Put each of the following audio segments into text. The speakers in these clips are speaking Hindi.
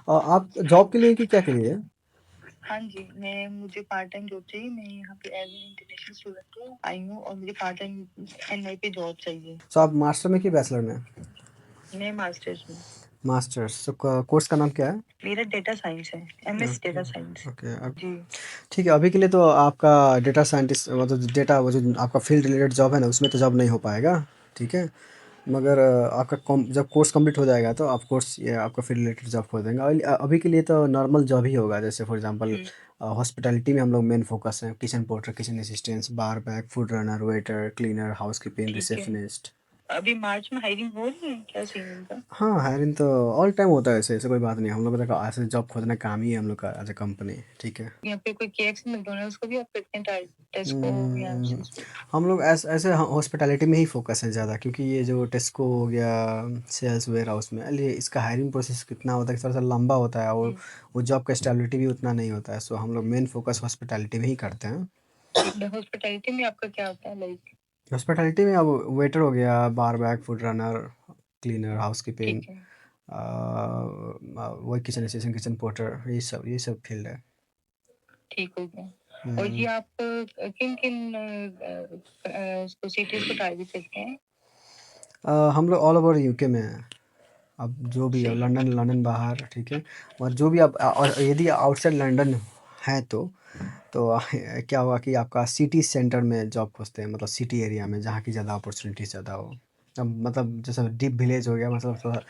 आप जॉब के लिए कि क्या के लिए? हाँ जी, मुझे पार्ट टाइम जॉब चाहिए। मैं यहाँ पे एज़ एन इंटरनेशनल स्टूडेंट हूँ, आई हूँ और मुझे पार्ट टाइम एनआई पे जॉब चाहिए। सो आप मास्टर में कि बैचलर में? मैं मास्टर्स में। मास्टर्स। सो कोर्स का नाम क्या है? मेरा डेटा साइंस है, MS okay. Data science. Okay अब जी। ठीक है, अभी के लिए तो आपका डेटा साइंटिस्ट मतलब डेटा वो जो आपका फील्ड रिलेटेड जॉब है ना उसमें तो जॉब नहीं हो पाएगा। ठीक है, मगर आपका जब कोर्स कंप्लीट हो जाएगा तो आप कोर्स ये आपका फील्ड रिलेटेड जॉब खोल देंगे। और अभी के लिए तो नॉर्मल जॉब ही होगा, जैसे फॉर एग्जांपल हॉस्पिटैलिटी में हम लोग मेन फोकस है, kitchen porter, kitchen assistants, bar back, food runner, waiter, cleaner, housekeeping, ठीक है। रिसेप्शनिस्ट। अभी मार्च में हायरिंग हो रही है, क्या सीन है इनका? हाँ, हायरिंग तो ऑल टाइम होता है, ऐसे ऐसे कोई बात नहीं। हम लोग का देखो ऐसे जॉब खोजना काम ही है हम लोग का एज ए कंपनी। ठीक है। यहाँ पे कोई केएफसी मैकडॉनल्ड्स को भी आप करते हैं, टेस्को या हम्म, सिस्को? हम लोग ऐसे हॉस्पिटैलिटी में ही फोकस है ज़्यादा, क्योंकि ये जो टेस्को हो गया, सेल्स वेयर हाउस में ये इसका हायरिंग प्रोसेस कितना होता है कि थोड़ा सा लंबा होता है, और वो जॉब का स्टेबिलिटी भी उतना नहीं होता है। सो हम लोग मेन फोकस हॉस्पिटैलिटी में ही करते हैं। ठीक है, हॉस्पिटैलिटी में आपका क्या होता है लाइक? हॉस्पिटैलिटी में अब वेटर हो गया, bar back, food runner, cleaner, housekeeping, ठीक है। वही किचन असिस्टेंट, किचन पोर्टर, ये सब फील्ड है। ठीक हो गया। और ये हम्म, आप किन किन सिटीज को टारगेट करते हैं? हम लोग ऑल ओवर यूके में हैं। अब जो भी है, सही है। लंदन लंदन बाहर, ठीक है। और जो भी आप और यदि आउटसाइड लंदन है तो क्या हुआ कि आपका सिटी सेंटर में जॉब खोजते हैं, मतलब सिटी एरिया में जहाँ की ज़्यादा अपॉर्चुनिटी ज़्यादा हो। अब मतलब जैसे डीप विलेज हो गया, मतलब थोड़ा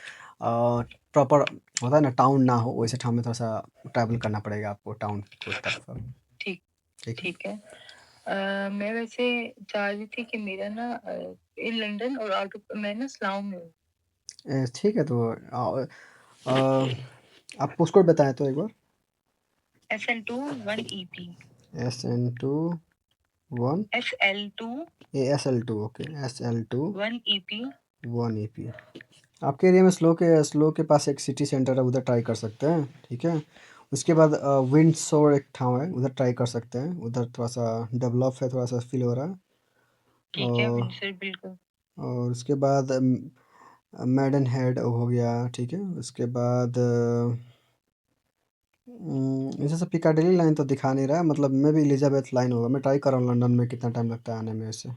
प्रॉपर होता है ना, टाउन ना हो वैसे ठाव में थोड़ा सा ट्रैवल करना पड़ेगा आपको टाउन को तरफ अब। ठीक। ठीक है। ठीक है। मैं वैसे चाह रही थी कि मेरा ना इन लंदन और आउट ऑफ मैं ना स्लाउम में हूँ। ठीक है, तो आप पोस्ट कोड बताएं तो एक बार। SL2 1EP। SN2 1 SL2 SL2। Okay, SL2 1EP। 1 EP। आपके एरिया में स्लो के पास एक सिटी सेंटर है, उधर ट्राई कर सकते हैं। ठीक है। उसके बाद विंडसोर एक ठाव है, उधर ट्राई कर सकते हैं। उधर थोड़ा सा डेवलप है, थोड़ा सा फील हो रहा है। ठीक है, और विंडसर बिल्कुल। और उसके बाद मैडन हेड हो गया। ठीक है। उसके बाद जैसे सब पिकाडिली लाइन तो दिखा नहीं रहा है, मतलब मे भी एलिजाबेथ लाइन होगा। मैं ट्राई कर रहा हूँ लंदन में कितना टाइम लगता है आने में इससे।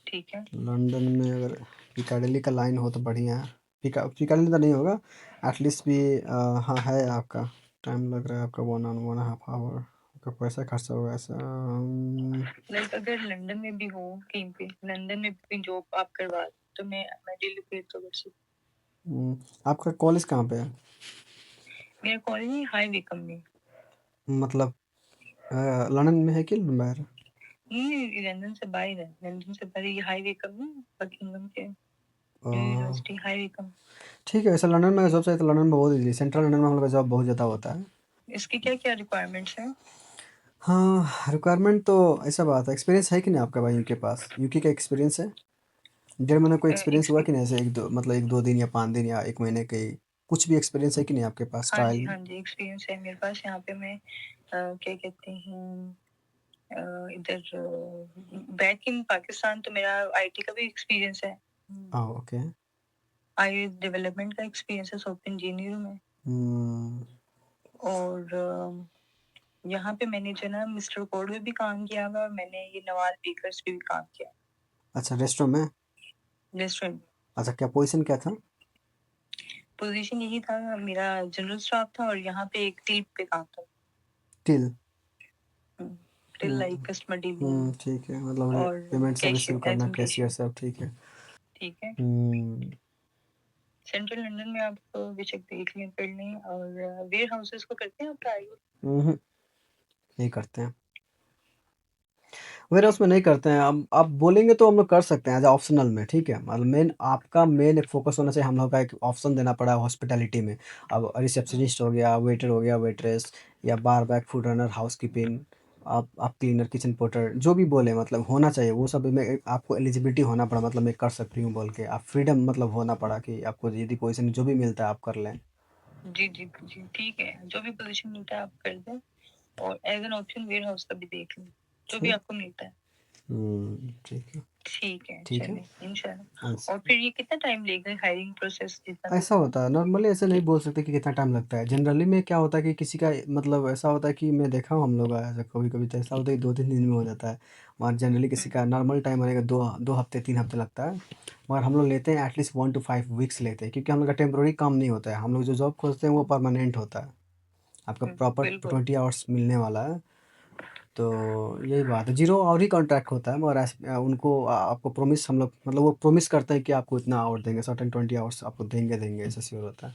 ठीक है। लंदन में अगर पिकाडिली का लाइन हो तो बढ़िया है। पिकाडिली तो नहीं होगा, एटलीस्ट भी हाँ है आपका। टाइम लग रहा है आपका 1.5 आवर। आपका पैसा खर्चा होगा ऐसा। लाइक अगर लंदन में भी हो, कहीं पे लंदन में भी जॉब आप करवा तो मैं रिलोकेट तो कर सकती आपका कॉलेज कहाँ पे है? हूँ। मेरा कॉलेज ही हाई वेकम में। मतलब लंदन में है कि बाहर? ये लंदन से बाहर है, लंदन से बाहर ये हाई वेकम में बकिंगम के अ, यूनिवर्सिटी हाई वेकम। ठीक है, वैसे लंदन में जॉब चाहिए तो लंदन में बहुत इजी, सेंट्रल लंदन में हम लोग का जॉब बहुत ज़्यादा होता है। इसकी क्या क्या रिक्वायरमेंट्स हैं? हाँ, रिक्वायरमेंट तो ऐसा बात है, एक्सपीरियंस है कि नहीं आपका भाई यूके पास? यूके का एक्सपीरियंस है? 1.5 महीने कोई एक्सपीरियंस हुआ कि नहीं, ऐसे एक दो मतलब 1-2 दिन या 5 दिन या 1 महीने के कुछ भी एक्सपीरियंस है कि नहीं आपके पास हाँ जी, ट्रायल? हाँ जी, एक्सपीरियंस है मेरे पास। यहाँ पे मैं क्या कहते हैं, इधर बैक इन पाकिस्तान तो मेरा आईटी का भी एक्सपीरियंस है। हाँ, ओके। आई डेवलपमेंट का एक्सपीरियंस है सॉफ्टवेयर इंजीनियर में। हम्म, और यहाँ पे मैंने जो ना मिस्टर कोड में भी काम किया हुआ और मैंने ये नवाज बेकर्स पे भी काम किया, अच्छा, रेस्टोरेंट में? रेस्टोरेंट। अच्छा, क्या पोजीशन क्या था? पोजीशन यही था, मेरा जनरल स्टाफ था और यहाँ पे एक टीम पे काम था। Till. Till like customer dealing ठीक है, मतलब और पेमेंट सब रिसीव कैशियर, एज करना, एन कैशियर कैशियर। सब, ठीक है। ठीक है। हम्म। सेंट्रल लंदन में आप बेशक देख लें, कर लें। और वेयर हाउसेस को करते हैं आप ट्राई? हम्म, नहीं करते हैं, वेयर हाउस में नहीं करते हैं। अब आप बोलेंगे तो हम लोग कर सकते हैं एज ऑप्शनल में। ठीक है, मतलब मेन एक फोकस होना चाहिए हम लोग का, एक ऑप्शन देना पड़ा है हॉस्पिटैलिटी में। अब रिसेप्शनिस्ट हो गया, वेटर हो गया, वेट्रेस, या bar back, food runner, house keeping, आप क्लीनर, किचन पोर्टर, जो भी बोले मतलब होना चाहिए वो सब में आपको एलिजिबिलिटी होना पड़ा, मतलब मैं कर सकती हूँ बोल के आप फ्रीडम मतलब होना पड़ा कि आपको यदि पोजीशन जो भी मिलता है आप कर लें। जी जी जी, ठीक है, जो भी पोजीशन मिलता है आप कर दें। और as an option warehouse का भी देख लें, जो भी ठीक। आपको मिलता है। ठीक है। ठीक है, ठीक है? चलिए इंशाल्लाह। अच्छा। और फिर ये कितना टाइम लेगा हायरिंग प्रोसेस जितना भी ऐसा था? होता है, नॉर्मली ऐसे नहीं बोल सकते कि कितना टाइम लगता है। जनरली में क्या होता है कि किसी का मतलब ऐसा होता है कि मैं देखा हूँ हम लोग का ऐसा कभी-कभी तो ऐसा होता है कि 2-3 दिन में हो जाता है। और जनरली किसी हुँ, का नॉर्मल टाइम रहेगा 2 हफ्ते 3 हफ्ते लगता है। मगर हम लोग लेते हैं एटलीस्ट 1 टू 5 वीक्स लेते हैं क्योंकि हम लोग का टेम्पोरेरी काम नहीं होता है। हम लोग जो जॉब खोजते हैं वो हुँ, परमानेंट होता है। आपका प्रॉपर बिल्कुल। 20 आवर्स मिलने वाला है। तो यही बात है, ज़ीरो और ही कॉन्ट्रैक्ट होता है मगर उनको आपको प्रॉमिस हम लोग मतलब वो प्रॉमिस करते हैं कि आपको इतना आवर देंगे, सर्टेन 20 आवर्स आपको देंगे, ऐसा श्योर होता है।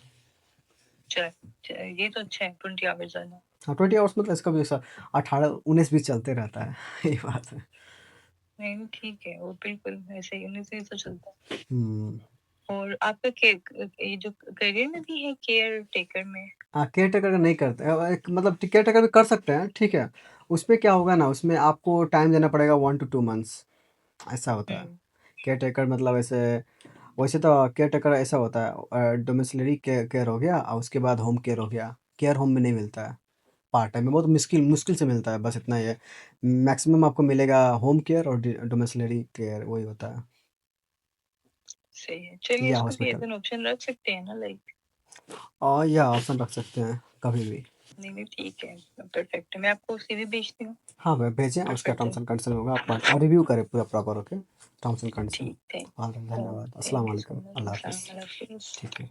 च च ये तो अच्छा है 20 आवर्स वाला। हाँ, 20 आवर्स मतलब इसका भी ऐसा 18-19-20 चलते रहता है, यही बात है। नहीं, नहीं ठीक है, वो बिल्कुल ऐसे ही 19 से ही तो चलता है। हुँ। और आपका ये जो करियर में भी है केयर टेकर में? हाँ, केयरटेकर का नहीं करते एक मतलब केयरटेकर भी कर सकते हैं, ठीक है। उसमें क्या होगा ना, उसमें आपको टाइम देना पड़ेगा 1 टू 2 मंथ्स, ऐसा होता है। हुँ, केयरटेकर मतलब ऐसे वैसे तो केयरटेकर ऐसा होता है डोमिसिलरी केयर हो गया और उसके बाद होम केयर हो गया। केयर होम में नहीं मिलता है, पार्ट टाइम में बहुत मुश्किल मुश्किल से मिलता है, बस इतना ही है। मैक्सिमम आपको मिलेगा होम केयर और डोमिसिलरी केयर वही होता है सही है। चलिए या इसको भी एज़ हॉस्पिटल। एन ऑप्शन रख सकते हैं ना लाइक। और या ऑप्शन रख सकते हैं कभी भी। नहीं, नहीं ठीक है, परफेक्ट है। मैं आपको सीवी भेजती हूँ। हाँ, वे भेजें, और उसका फिर टर्म्स एंड कंडीशन होगा, आप पढ़ और रिव्यू करें पूरा proper okay, terms and condition. ठीक, थैंक और धन्यवाद। अस्सलाम थैंक यू सो वालेकुम, मच। अल्लाह हाफ़िज़। अस्सलाम अल्लाह हाफ़िज़। ठीक है।